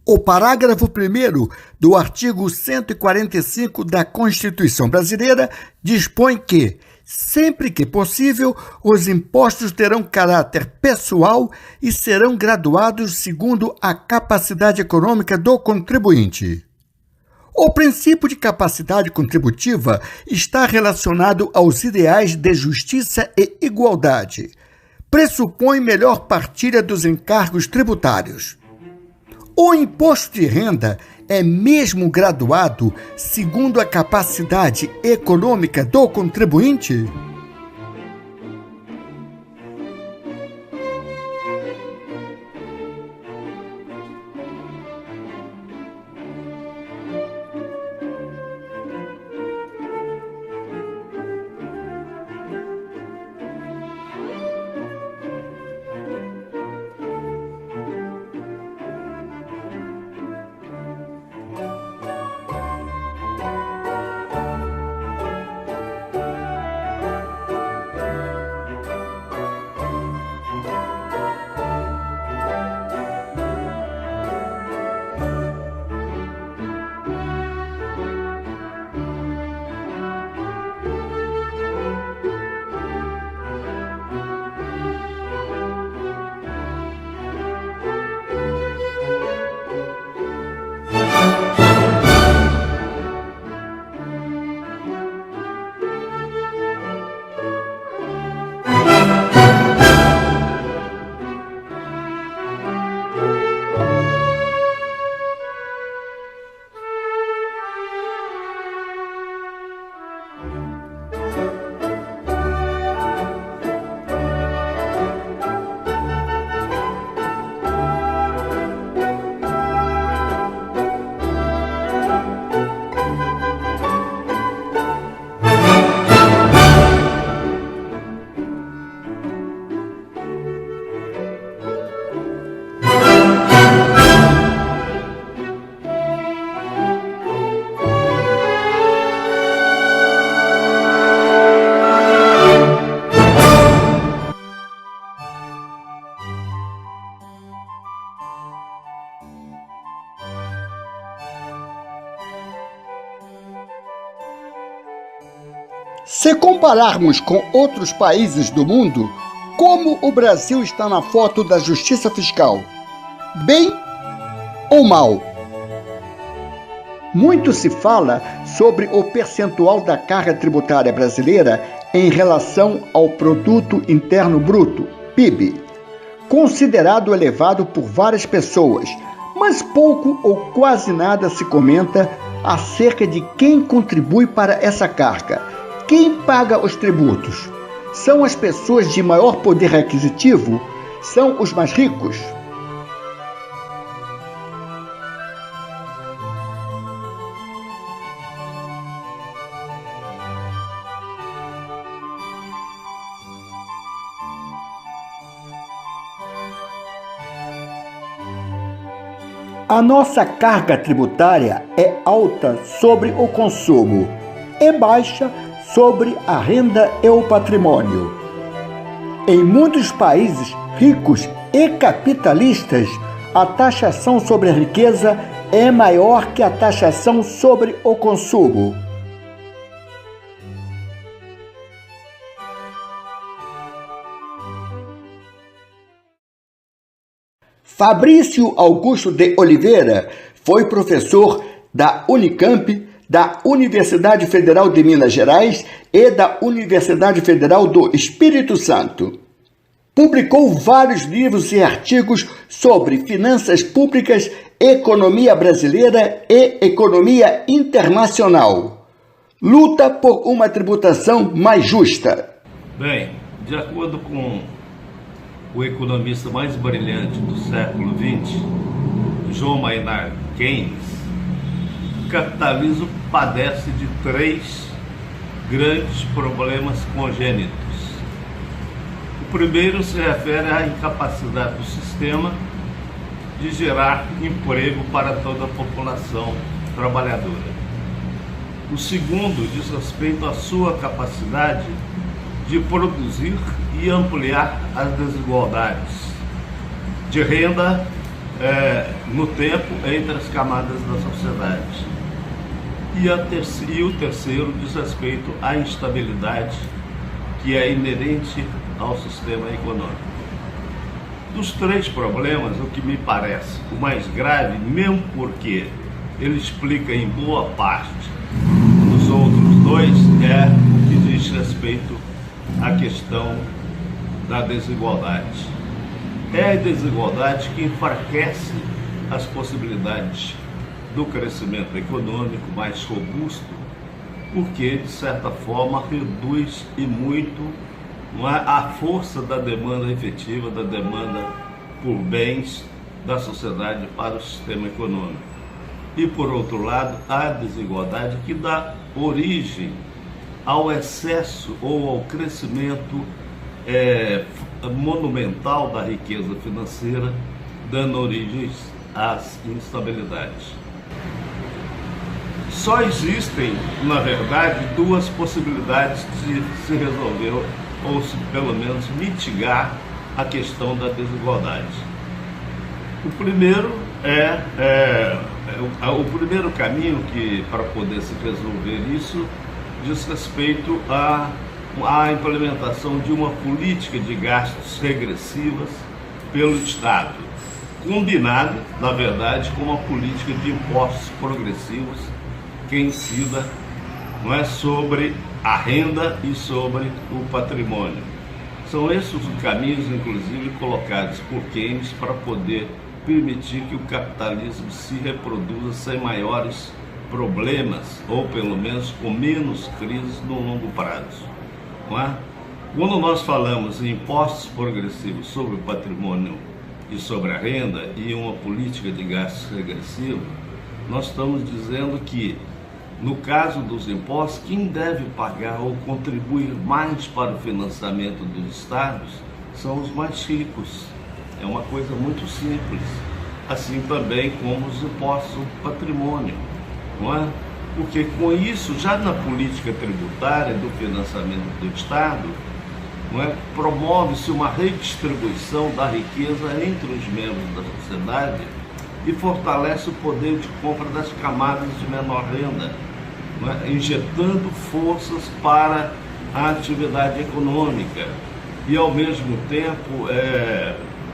O parágrafo 1º do artigo 145 da Constituição Brasileira dispõe que, sempre que possível, os impostos terão caráter pessoal e serão graduados segundo a capacidade econômica do contribuinte. O princípio de capacidade contributiva está relacionado aos ideais de justiça e igualdade. Pressupõe melhor partilha dos encargos tributários. O imposto de renda é mesmo graduado segundo a capacidade econômica do contribuinte? Se compararmos com outros países do mundo, como o Brasil está na foto da justiça fiscal? Bem ou mal? Muito se fala sobre o percentual da carga tributária brasileira em relação ao Produto Interno Bruto, PIB, considerado elevado por várias pessoas, mas pouco ou quase nada se comenta acerca de quem contribui para essa carga. Quem paga os tributos? São as pessoas de maior poder aquisitivo? São os mais ricos? A nossa carga tributária é alta sobre o consumo e baixa sobre a renda e o patrimônio. Em muitos países ricos e capitalistas, a taxação sobre a riqueza é maior que a taxação sobre o consumo. Fabrício Augusto de Oliveira foi professor da Unicamp, da Universidade Federal de Minas Gerais e da Universidade Federal do Espírito Santo. Publicou vários livros e artigos sobre finanças públicas, economia brasileira e economia internacional. Luta por uma tributação mais justa. Bem, de acordo com o economista mais brilhante do século XX, John Maynard Keynes, o capitalismo padece de 3 grandes problemas congênitos. O primeiro se refere à incapacidade do sistema de gerar emprego para toda a população trabalhadora. O segundo diz respeito à sua capacidade de produzir e ampliar as desigualdades de renda no tempo entre as camadas da sociedade. E o terceiro diz respeito à instabilidade que é inerente ao sistema econômico. Dos três problemas, o que me parece o mais grave, mesmo porque ele explica em boa parte dos outros dois, é o que diz respeito à questão da desigualdade. É a desigualdade que enfraquece as possibilidades do crescimento econômico mais robusto, porque, de certa forma, reduz e muito a força da demanda efetiva, da demanda por bens da sociedade para o sistema econômico. E, por outro lado, a desigualdade que dá origem ao excesso ou ao crescimento monumental da riqueza financeira, dando origem às instabilidades. Só existem, na verdade, duas possibilidades de se resolver, ou se pelo menos mitigar a questão da desigualdade. O primeiro o primeiro caminho que, para poder se resolver isso, diz respeito à implementação de uma política de gastos regressivas pelo Estado, combinada, na verdade, com uma política de impostos progressivos que incida, sobre a renda e sobre o patrimônio. São esses os caminhos, inclusive, colocados por Keynes para poder permitir que o capitalismo se reproduza sem maiores problemas, ou pelo menos com menos crises no longo prazo. Quando nós falamos em impostos progressivos sobre o patrimônio e sobre a renda e uma política de gastos regressivo, nós estamos dizendo que, no caso dos impostos, quem deve pagar ou contribuir mais para o financiamento dos estados são os mais ricos. É uma coisa muito simples. Assim também como os impostos do patrimônio, Porque com isso, já na política tributária do financiamento do Estado, promove-se uma redistribuição da riqueza entre os membros da sociedade e fortalece o poder de compra das camadas de menor renda, injetando forças para a atividade econômica e, ao mesmo tempo,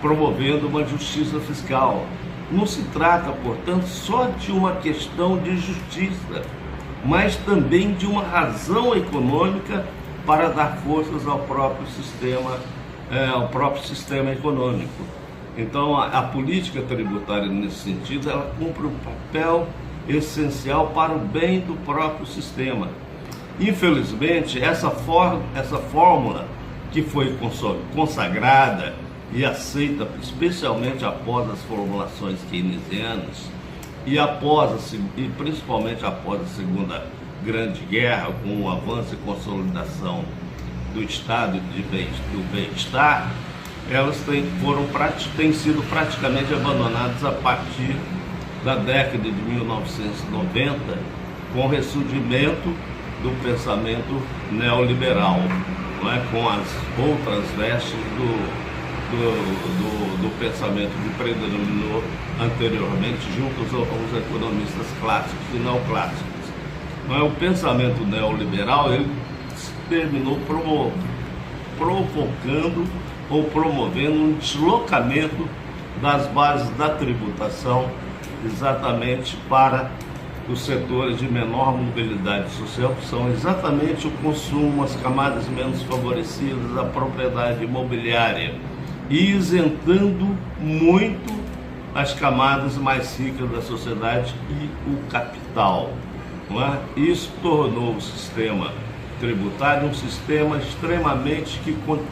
promovendo uma justiça fiscal. Não se trata, portanto, só de uma questão de justiça, mas também de uma razão econômica para dar forças ao próprio sistema econômico. Então, a política tributária, nesse sentido, ela cumpre um papel essencial para o bem do próprio sistema. Infelizmente, essa fórmula que foi consagrada e aceita especialmente após as formulações keynesianas e principalmente após a Segunda Grande Guerra, com o avanço e consolidação do estado do bem-estar, elas têm sido praticamente abandonadas a partir da década de 1990, com o ressurgimento do pensamento neoliberal, com as outras vestes do pensamento que predominou anteriormente junto aos economistas clássicos e neoclássicos. O pensamento neoliberal ele terminou provocando ou promovendo um deslocamento das bases da tributação exatamente para os setores de menor mobilidade social, que são exatamente o consumo, as camadas menos favorecidas, a propriedade imobiliária, e isentando muito as camadas mais ricas da sociedade e o capital. Isso tornou o sistema tributário um sistema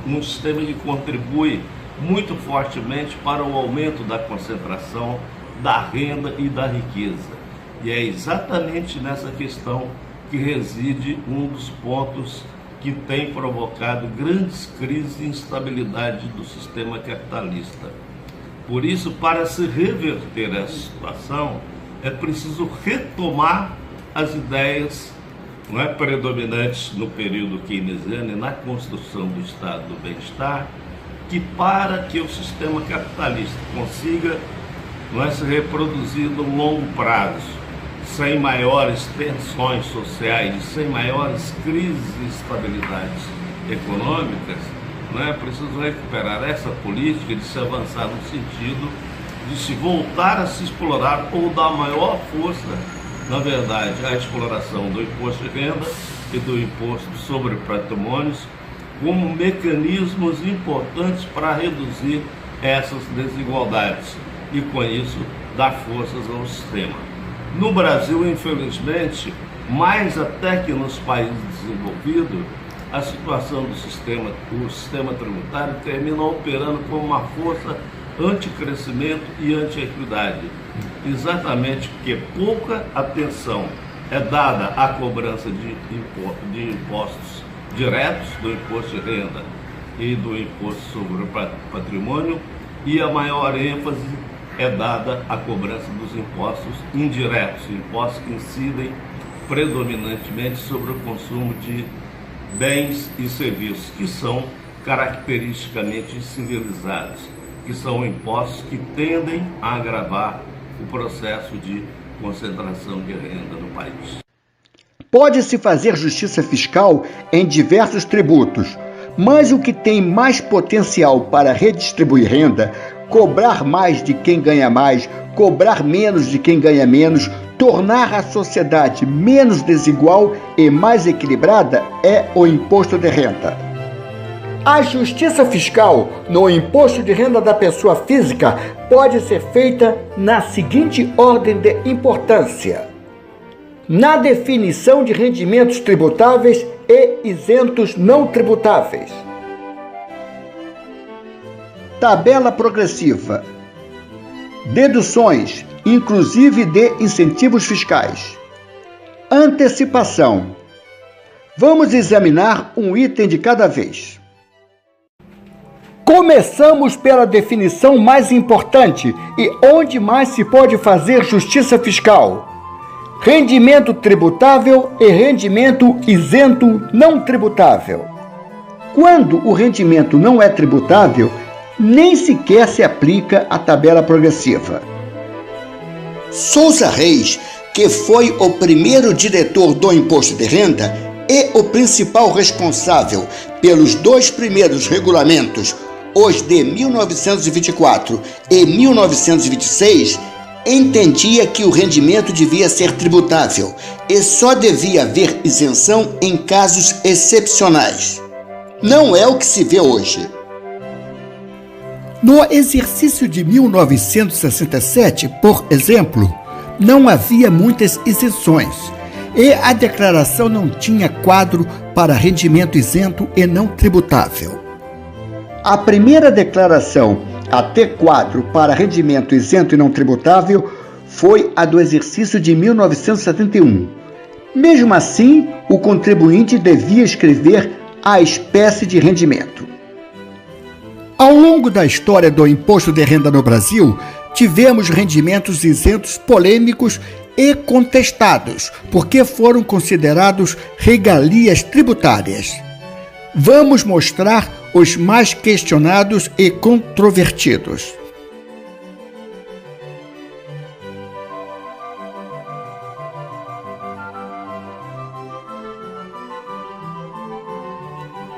um sistema que contribui muito fortemente para o aumento da concentração da renda e da riqueza. E é exatamente nessa questão que reside um dos pontos que tem provocado grandes crises e instabilidade do sistema capitalista. Por isso, para se reverter essa situação, é preciso retomar as ideias predominantes no período keynesiano e na construção do estado do bem-estar, que para que o sistema capitalista consiga não é se reproduzir no longo prazo, sem maiores tensões sociais, sem maiores crises e instabilidades econômicas, não é preciso recuperar essa política de se avançar no sentido de se voltar a se explorar ou dar maior força, na verdade, à exploração do imposto de renda e do imposto sobre patrimônios como mecanismos importantes para reduzir essas desigualdades e, com isso, dar forças ao sistema. No Brasil, infelizmente, mais até que nos países desenvolvidos, a situação do sistema tributário termina operando como uma força anti-crescimento e anti-equidade, exatamente porque pouca atenção é dada à cobrança de impostos diretos, do imposto de renda e do imposto sobre o patrimônio, e a maior ênfase é dada à cobrança dos impostos indiretos, impostos que incidem predominantemente sobre o consumo de bens e serviços, que são caracteristicamente civilizados, que são impostos que tendem a agravar o processo de concentração de renda no país. Pode-se fazer justiça fiscal em diversos tributos, mas o que tem mais potencial para redistribuir renda, cobrar mais de quem ganha mais, cobrar menos de quem ganha menos, tornar a sociedade menos desigual e mais equilibrada é o imposto de renda. A justiça fiscal no imposto de renda da pessoa física pode ser feita na seguinte ordem de importância: na definição de rendimentos tributáveis e isentos não tributáveis. Tabela progressiva. Deduções, inclusive de incentivos fiscais. Antecipação. Vamos examinar um item de cada vez. Começamos pela definição mais importante e onde mais se pode fazer justiça fiscal: rendimento tributável e rendimento isento não tributável. Quando o rendimento não é tributável, nem sequer se aplica a tabela progressiva. Souza Reis, que foi o primeiro diretor do imposto de renda e o principal responsável pelos dois primeiros regulamentos, os de 1924 e 1926, entendia que o rendimento devia ser tributável e só devia haver isenção em casos excepcionais. Não é o que se vê hoje. No exercício de 1967, por exemplo, não havia muitas isenções e a declaração não tinha quadro para rendimento isento e não tributável. A primeira declaração a ter quadro para rendimento isento e não tributável foi a do exercício de 1971. Mesmo assim, o contribuinte devia escrever a espécie de rendimento. Ao longo da história do imposto de renda no Brasil, tivemos rendimentos isentos polêmicos e contestados, porque foram considerados regalias tributárias. Vamos mostrar os mais questionados e controvertidos.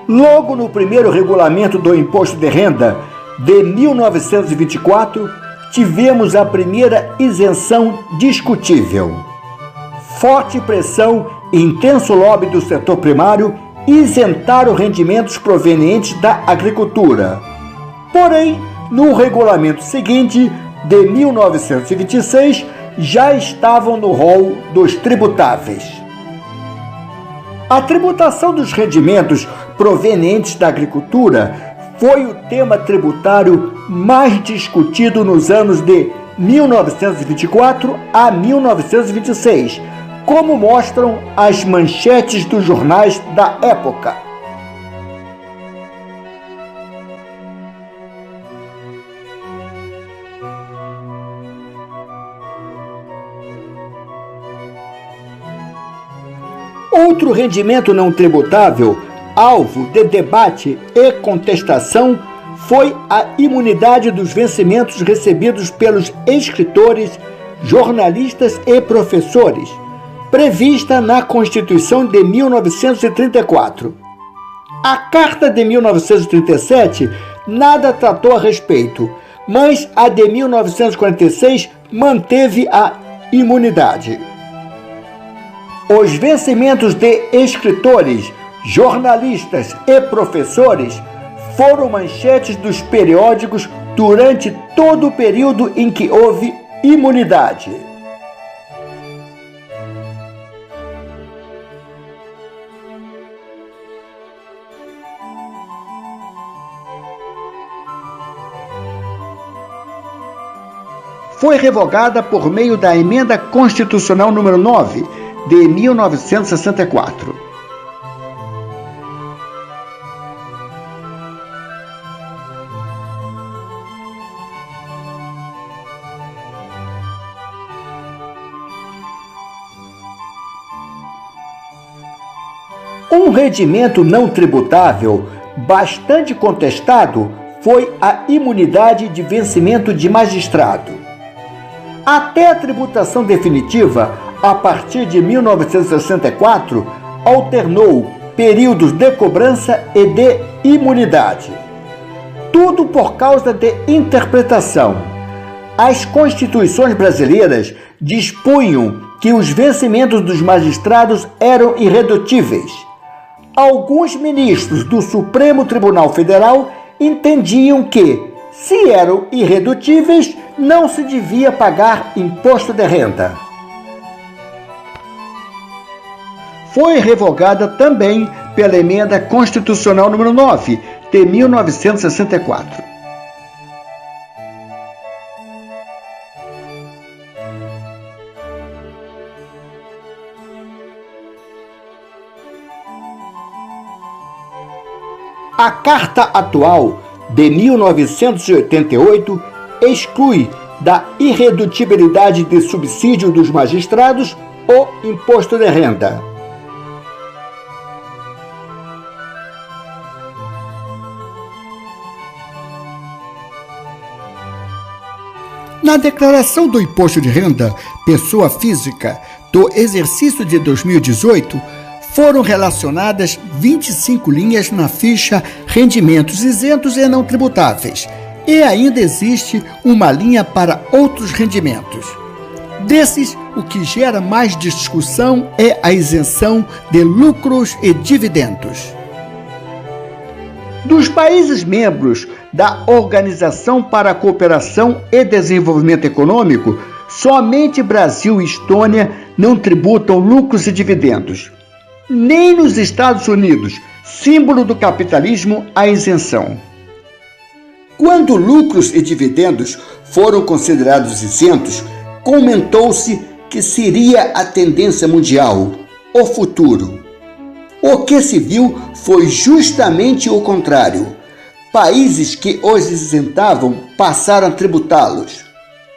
Logo no primeiro regulamento do imposto de renda de 1924, tivemos a primeira isenção discutível. Forte pressão e intenso lobby do setor primário isentaram rendimentos provenientes da agricultura. Porém, no regulamento seguinte, de 1926, já estavam no rol dos tributáveis. A tributação dos rendimentos provenientes da agricultura foi o tema tributário mais discutido nos anos de 1924 a 1926, como mostram as manchetes dos jornais da época. Outro rendimento não tributável, alvo de debate e contestação, foi a imunidade dos vencimentos recebidos pelos escritores, jornalistas e professores, prevista na Constituição de 1934. A Carta de 1937 nada tratou a respeito, mas a de 1946 manteve a imunidade. Os vencimentos de escritores, jornalistas e professores foram manchetes dos periódicos durante todo o período em que houve imunidade. Foi revogada por meio da Emenda Constitucional número 9, de 1964. Um rendimento não tributável bastante contestado foi a imunidade de vencimento de magistrado. Até a tributação definitiva, a partir de 1964, alternou períodos de cobrança e de imunidade. Tudo por causa de interpretação. As constituições brasileiras dispunham que os vencimentos dos magistrados eram irredutíveis. Alguns ministros do Supremo Tribunal Federal entendiam que, se eram irredutíveis, não se devia pagar imposto de renda. Foi revogada também pela Emenda Constitucional número 9, de 1964. A Carta atual de 1988 exclui da irredutibilidade de subsídio dos magistrados o imposto de renda. Na declaração do imposto de renda, pessoa física, do exercício de 2018, foram relacionadas 25 linhas na ficha Rendimentos Isentos e Não Tributáveis, e ainda existe uma linha para outros rendimentos. Desses, o que gera mais discussão é a isenção de lucros e dividendos. Dos países membros da Organização para a Cooperação e Desenvolvimento Econômico, somente Brasil e Estônia não tributam lucros e dividendos. Nem nos Estados Unidos, símbolo do capitalismo, há isenção. Quando lucros e dividendos foram considerados isentos, comentou-se que seria a tendência mundial, o futuro. O que se viu foi justamente o contrário. Países que os isentavam passaram a tributá-los.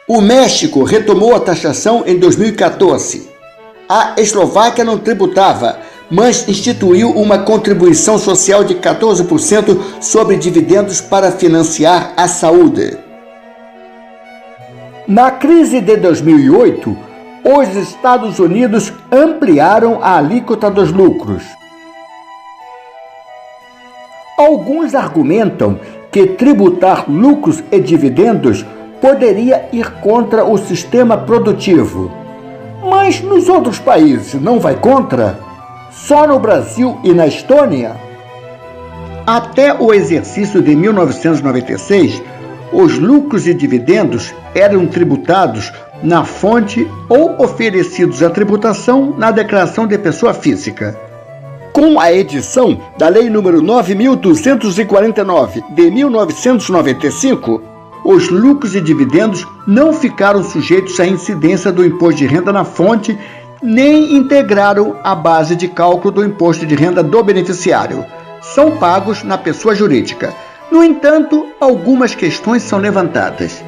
O México retomou a taxação em 2014. A Eslováquia não tributava, mas instituiu uma contribuição social de 14% sobre dividendos para financiar a saúde. Na crise de 2008, os Estados Unidos ampliaram a alíquota dos lucros. Alguns argumentam que tributar lucros e dividendos poderia ir contra o sistema produtivo. Mas nos outros países não vai contra? Só no Brasil e na Estônia? Até o exercício de 1996, os lucros e dividendos eram tributados na fonte ou oferecidos à tributação na declaração de pessoa física. Com a edição da Lei nº 9.249, de 1995, os lucros e dividendos não ficaram sujeitos à incidência do imposto de renda na fonte, nem integraram a base de cálculo do imposto de renda do beneficiário. São pagos na pessoa jurídica. No entanto, algumas questões são levantadas.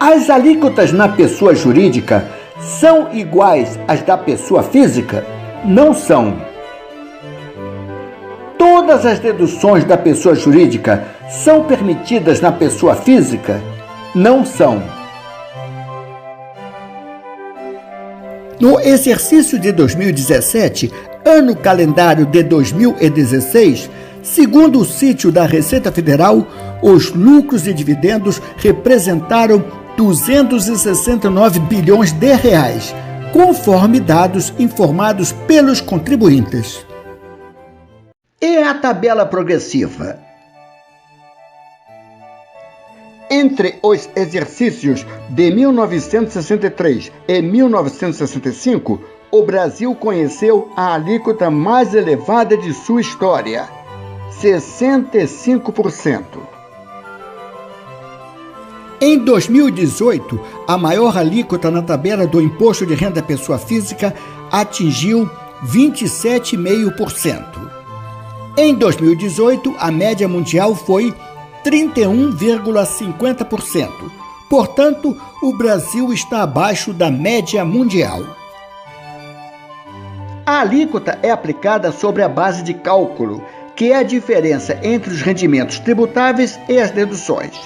As alíquotas na pessoa jurídica são iguais às da pessoa física? Não são. Todas Todas as deduções da pessoa jurídica são permitidas na pessoa física? Não são. No exercício de 2017, ano calendário de 2016, segundo o sítio da Receita Federal, os lucros e dividendos representaram 269 bilhões de reais, conforme dados informados pelos contribuintes. E a tabela progressiva? Entre os exercícios de 1963 e 1965, o Brasil conheceu a alíquota mais elevada de sua história, 65%. Em 2018, a maior alíquota na tabela do Imposto de Renda Pessoa Física atingiu 27,5%. Em 2018, a média mundial foi 31,50%. Portanto, o Brasil está abaixo da média mundial. A alíquota é aplicada sobre a base de cálculo, que é a diferença entre os rendimentos tributáveis e as deduções.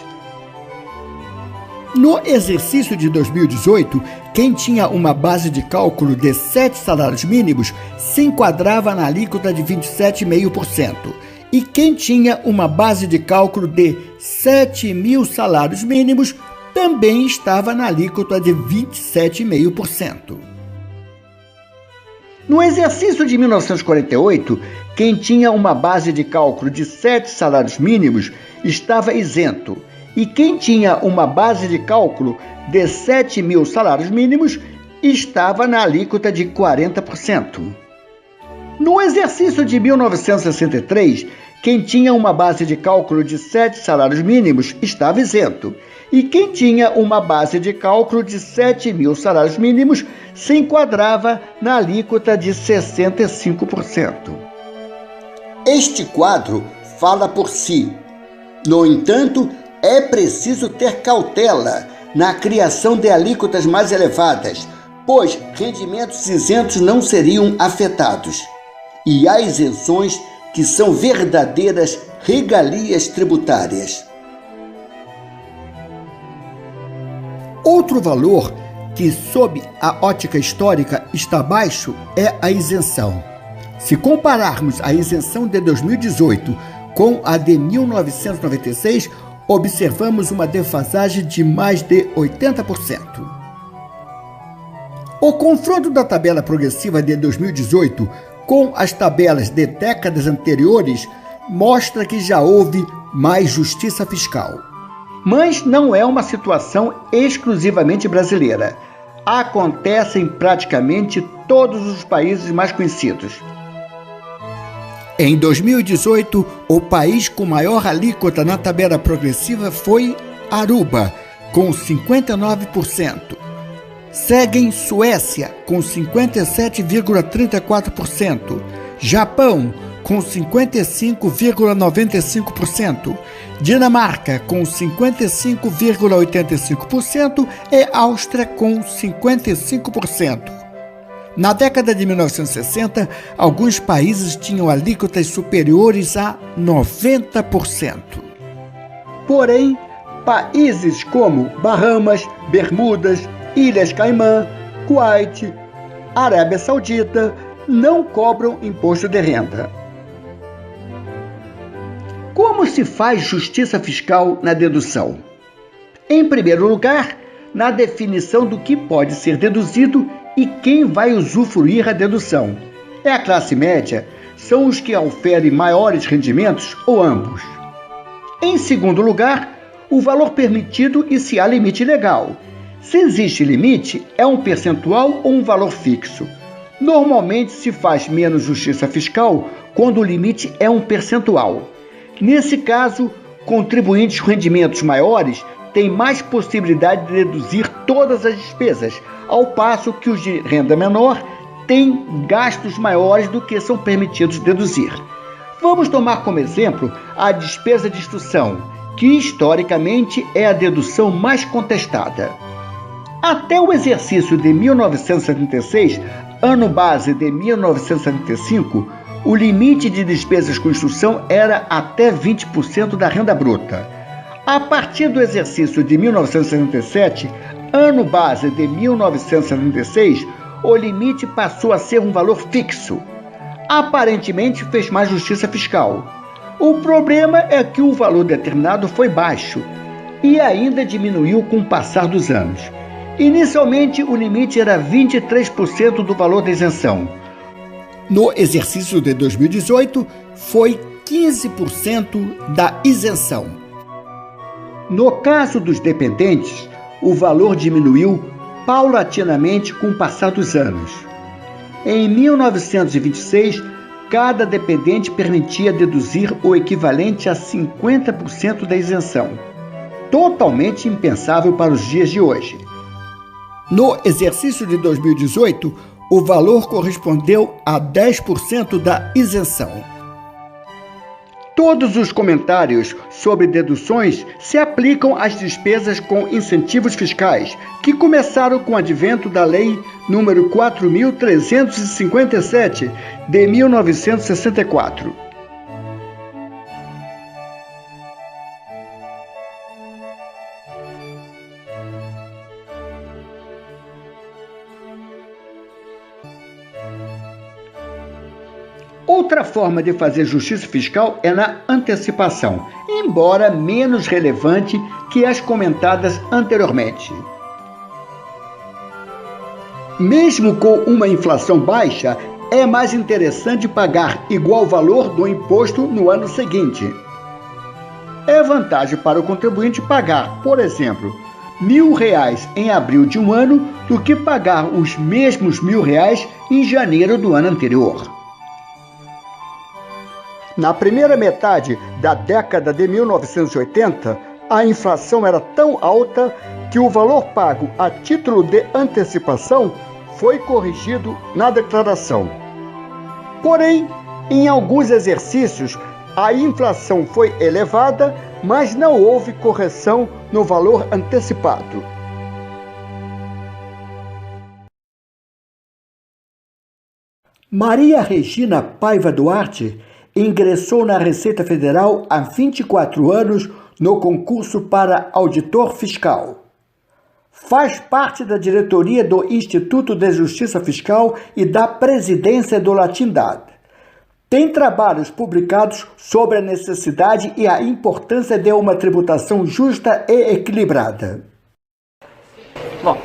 No exercício de 2018, quem tinha uma base de cálculo de 7 salários mínimos se enquadrava na alíquota de 27,5%. E quem tinha uma base de cálculo de 7.000 salários mínimos também estava na alíquota de 27,5%. No exercício de 1948, quem tinha uma base de cálculo de 7 salários mínimos estava isento, e quem tinha uma base de cálculo de 7.000 salários mínimos estava na alíquota de 40%. No exercício de 1963, quem tinha uma base de cálculo de 7 salários mínimos estava isento, e quem tinha uma base de cálculo de 7.000 salários mínimos se enquadrava na alíquota de 65%. Este quadro fala por si. No entanto, é preciso ter cautela na criação de alíquotas mais elevadas, pois rendimentos isentos não seriam afetados. E há isenções que são verdadeiras regalias tributárias. Outro valor que, sob a ótica histórica, está baixo é a isenção. Se compararmos a isenção de 2018 com a de 1996, observamos uma defasagem de mais de 80%. O confronto da tabela progressiva de 2018 com as tabelas de décadas anteriores mostra que já houve mais justiça fiscal. Mas não é uma situação exclusivamente brasileira. Acontece em praticamente todos os países mais conhecidos. Em 2018, o país com maior alíquota na tabela progressiva foi Aruba, com 59%. Seguem Suécia, com 57,34%. Japão, com 55,95%. Dinamarca, com 55,85% e Áustria, com 55%. Na década de 1960, alguns países tinham alíquotas superiores a 90%. Porém, países como Bahamas, Bermudas, Ilhas Caimã, Kuwait, Arábia Saudita não cobram imposto de renda. Como se faz justiça fiscal na dedução? Em primeiro lugar, na definição do que pode ser deduzido e quem vai usufruir a dedução. É a classe média, são os que oferem maiores rendimentos ou ambos. Em segundo lugar, o valor permitido e se há limite legal. Se existe limite, é um percentual ou um valor fixo. Normalmente se faz menos justiça fiscal quando o limite é um percentual. Nesse caso, contribuintes com rendimentos maiores têm mais possibilidade de deduzir todas as despesas, ao passo que os de renda menor têm gastos maiores do que são permitidos deduzir. Vamos tomar como exemplo a despesa de instrução, que historicamente é a dedução mais contestada. Até o exercício de 1976, ano base de 1975, o limite de despesas com instrução era até 20% da renda bruta. A partir do exercício de 1977, ano base de 1976, o limite passou a ser um valor fixo. Aparentemente fez mais justiça fiscal. O problema é que o valor determinado foi baixo e ainda diminuiu com o passar dos anos. Inicialmente, o limite era 23% do valor da isenção. No exercício de 2018, foi 15% da isenção. No caso dos dependentes, o valor diminuiu paulatinamente com o passar dos anos. Em 1926, cada dependente permitia deduzir o equivalente a 50% da isenção, totalmente impensável para os dias de hoje. No exercício de 2018, o valor correspondeu a 10% da isenção. Todos os comentários sobre deduções se aplicam às despesas com incentivos fiscais, que começaram com o advento da Lei nº 4.357, de 1964. Outra forma de fazer justiça fiscal é na antecipação, embora menos relevante que as comentadas anteriormente. Mesmo com uma inflação baixa, é mais interessante pagar igual valor do imposto no ano seguinte. É vantagem para o contribuinte pagar, por exemplo, R$1.000 em abril de um ano do que pagar os mesmos R$1.000 em janeiro do ano anterior. Na primeira metade da década de 1980, a inflação era tão alta que o valor pago a título de antecipação foi corrigido na declaração. Porém, em alguns exercícios, a inflação foi elevada, mas não houve correção no valor antecipado. Maria Regina Paiva Duarte ingressou na Receita Federal há 24 anos no concurso para auditor fiscal. Faz parte da diretoria do Instituto de Justiça Fiscal e da presidência do Latindad. Tem trabalhos publicados sobre a necessidade e a importância de uma tributação justa e equilibrada. Bom,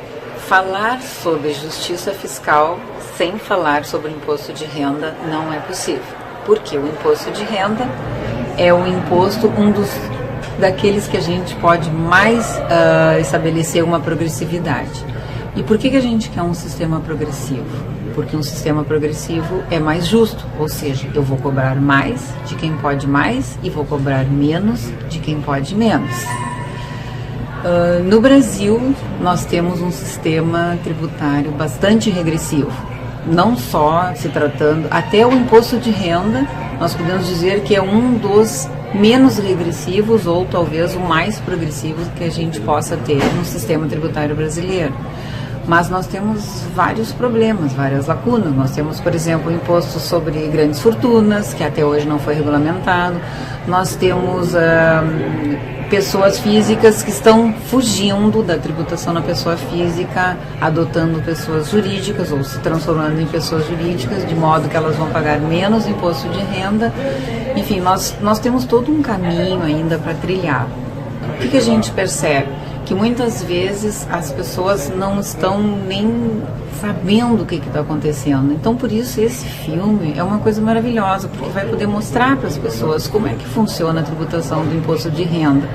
falar sobre justiça fiscal sem falar sobre o imposto de renda não é possível. Porque o imposto de renda é o imposto, daqueles que a gente pode mais estabelecer uma progressividade. E por que a gente quer um sistema progressivo? Porque um sistema progressivo é mais justo, ou seja, eu vou cobrar mais de quem pode mais e vou cobrar menos de quem pode menos. No Brasil, nós temos um sistema tributário bastante regressivo. Não só se tratando, até o imposto de renda, nós podemos dizer que é um dos menos regressivos ou talvez o mais progressivo que a gente possa ter no sistema tributário brasileiro. Mas nós temos vários problemas, várias lacunas. Nós temos, por exemplo, o imposto sobre grandes fortunas, que até hoje não foi regulamentado. Nós temos pessoas físicas que estão fugindo da tributação na pessoa física, adotando pessoas jurídicas ou se transformando em pessoas jurídicas, de modo que elas vão pagar menos imposto de renda. Enfim, nós temos todo um caminho ainda para trilhar. O que a gente percebe? Que muitas vezes as pessoas não estão nem sabendo o que está acontecendo. Então, por isso, esse filme é uma coisa maravilhosa, porque vai poder mostrar para as pessoas como é que funciona a tributação do imposto de renda.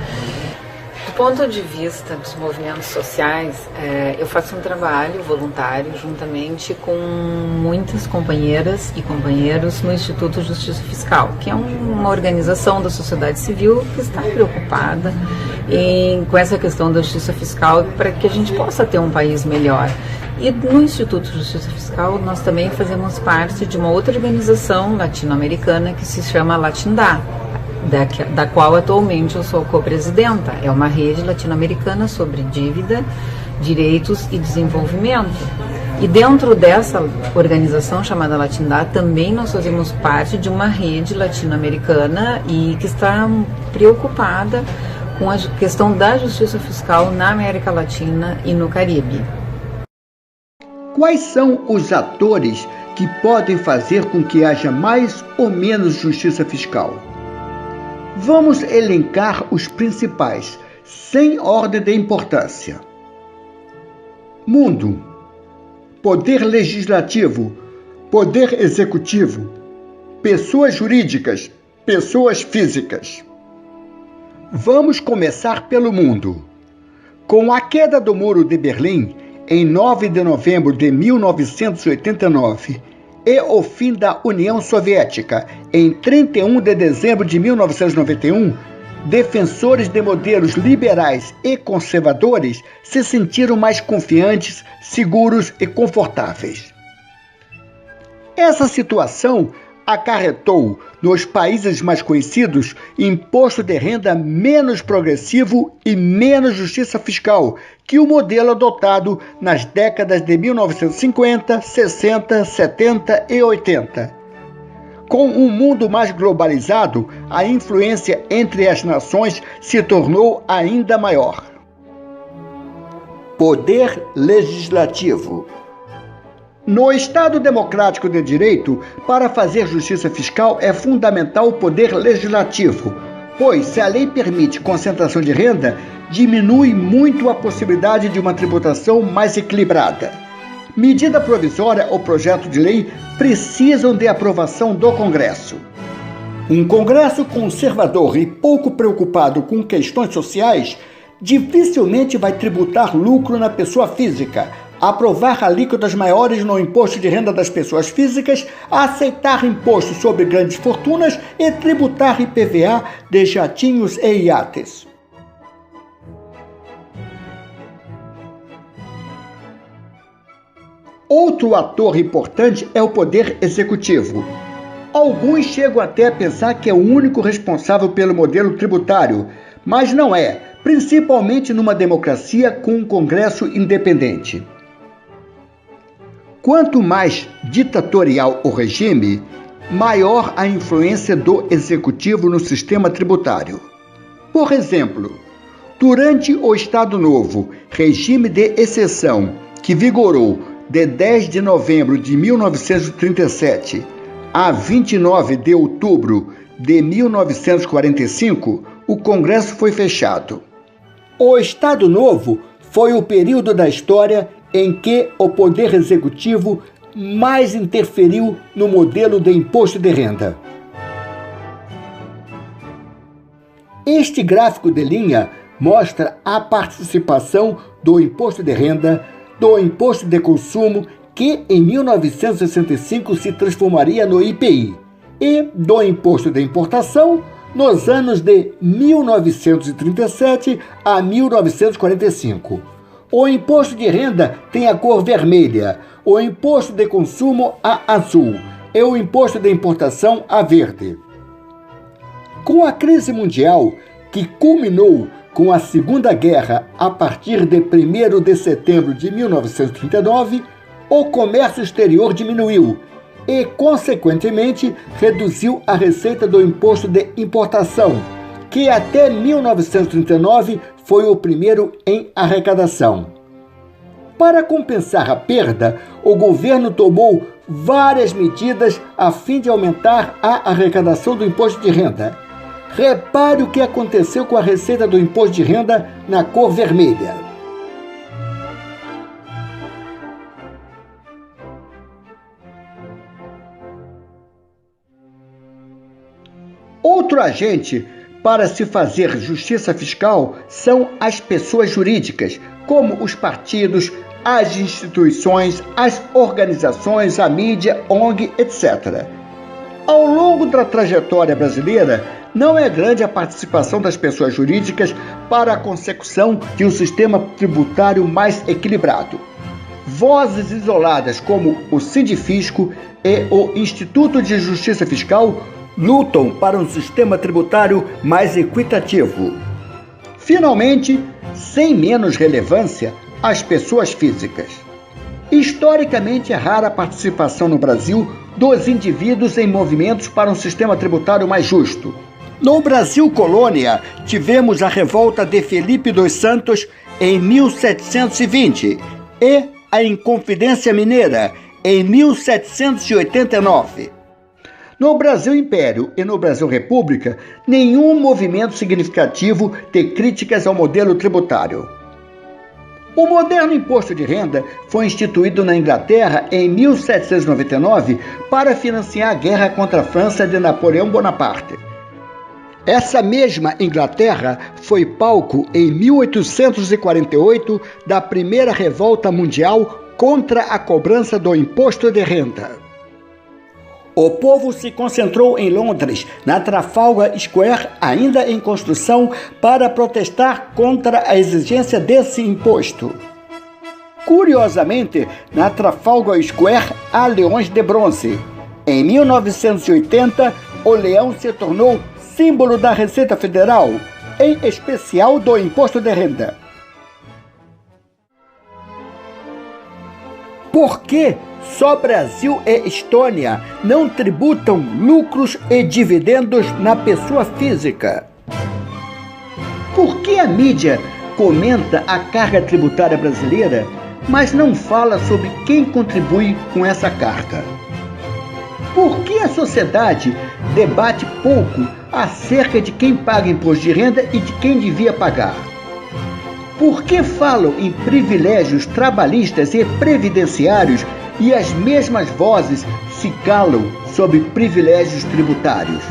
Do ponto de vista dos movimentos sociais, eu faço um trabalho voluntário juntamente com muitas companheiras e companheiros no Instituto Justiça Fiscal, que é uma organização da sociedade civil que está preocupada com essa questão da justiça fiscal para que a gente possa ter um país melhor. E no Instituto Justiça Fiscal nós também fazemos parte de uma outra organização latino-americana que se chama Latindad, da qual atualmente eu sou co-presidenta. É uma rede latino-americana sobre dívida, direitos e desenvolvimento. E dentro dessa organização chamada Latindá, também nós fazemos parte de uma rede latino-americana e que está preocupada com a questão da justiça fiscal na América Latina e no Caribe. Quais são os atores que podem fazer com que haja mais ou menos justiça fiscal? Vamos elencar os principais, sem ordem de importância. Mundo, poder legislativo, poder executivo, pessoas jurídicas, pessoas físicas. Vamos começar pelo mundo. Com a queda do Muro de Berlim, em 9 de novembro de 1989, e o fim da União Soviética, em 31 de dezembro de 1991, defensores de modelos liberais e conservadores se sentiram mais confiantes, seguros e confortáveis. Essa situação acarretou, nos países mais conhecidos, imposto de renda menos progressivo e menos justiça fiscal que o modelo adotado nas décadas de 1950, 60, 70 e 80. Com um mundo mais globalizado, a influência entre as nações se tornou ainda maior. Poder legislativo. No Estado democrático de direito, para fazer justiça fiscal é fundamental o poder legislativo, pois se a lei permite concentração de renda, diminui muito a possibilidade de uma tributação mais equilibrada. Medida provisória ou projeto de lei precisam de aprovação do Congresso. Um Congresso conservador e pouco preocupado com questões sociais dificilmente vai tributar lucro na pessoa física, aprovar alíquotas maiores no imposto de renda das pessoas físicas, aceitar imposto sobre grandes fortunas e tributar IPVA de jatinhos e iates. Outro ator importante é o poder executivo. Alguns chegam até a pensar que é o único responsável pelo modelo tributário, mas não é, principalmente numa democracia com um Congresso independente. Quanto mais ditatorial o regime, maior a influência do executivo no sistema tributário. Por exemplo, durante o Estado Novo, regime de exceção, que vigorou de 10 de novembro de 1937 a 29 de outubro de 1945, o Congresso foi fechado. O Estado Novo foi o período da história em que o Poder Executivo mais interferiu no modelo de imposto de renda. Este gráfico de linha mostra a participação do imposto de renda, do imposto de consumo, que em 1965 se transformaria no IPI, e do imposto de importação nos anos de 1937 a 1945. O imposto de renda tem a cor vermelha, o imposto de consumo a azul e o imposto de importação a verde. Com a crise mundial, que culminou com a Segunda Guerra a partir de 1º de setembro de 1939, o comércio exterior diminuiu e, consequentemente, reduziu a receita do imposto de importação, que até 1939 foi o primeiro em arrecadação. Para compensar a perda, o governo tomou várias medidas a fim de aumentar a arrecadação do imposto de renda. Repare o que aconteceu com a receita do imposto de renda na cor vermelha. Outro agente para se fazer justiça fiscal são as pessoas jurídicas, como os partidos, as instituições, as organizações, a mídia, ONG, etc. Ao longo da trajetória brasileira, não é grande a participação das pessoas jurídicas para a consecução de um sistema tributário mais equilibrado. Vozes isoladas como o Sindifisco e o Instituto de Justiça Fiscal lutam para um sistema tributário mais equitativo. Finalmente, sem menos relevância, as pessoas físicas. Historicamente, é rara a participação no Brasil dos indivíduos em movimentos para um sistema tributário mais justo. No Brasil colônia, tivemos a revolta de Felipe dos Santos em 1720 e a Inconfidência Mineira em 1789. No Brasil Império e no Brasil República, nenhum movimento significativo de críticas ao modelo tributário. O moderno imposto de renda foi instituído na Inglaterra em 1799 para financiar a guerra contra a França de Napoleão Bonaparte. Essa mesma Inglaterra foi palco em 1848 da primeira revolta mundial contra a cobrança do imposto de renda. O povo se concentrou em Londres, na Trafalgar Square, ainda em construção, para protestar contra a exigência desse imposto. Curiosamente, na Trafalgar Square há leões de bronze. Em 1980, o leão se tornou símbolo da Receita Federal, em especial do imposto de renda. Por que só Brasil e Estônia não tributam lucros e dividendos na pessoa física? Por que a mídia comenta a carga tributária brasileira, mas não fala sobre quem contribui com essa carga? Por que a sociedade debate pouco acerca de quem paga imposto de renda e de quem devia pagar? Por que falam em privilégios trabalhistas e previdenciários e as mesmas vozes se calam sobre privilégios tributários?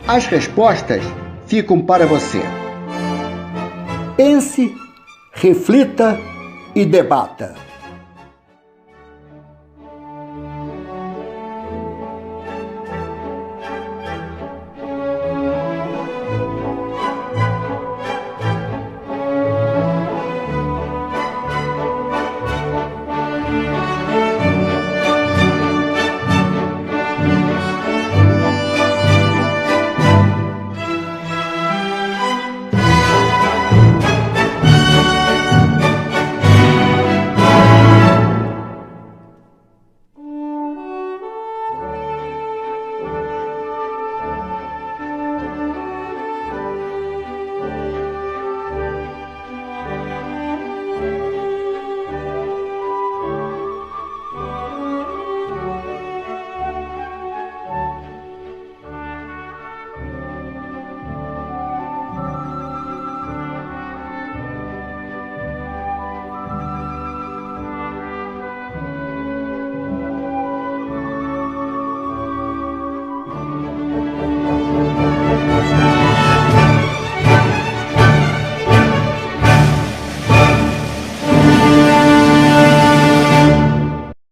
As respostas ficam para você. Pense, reflita e debata.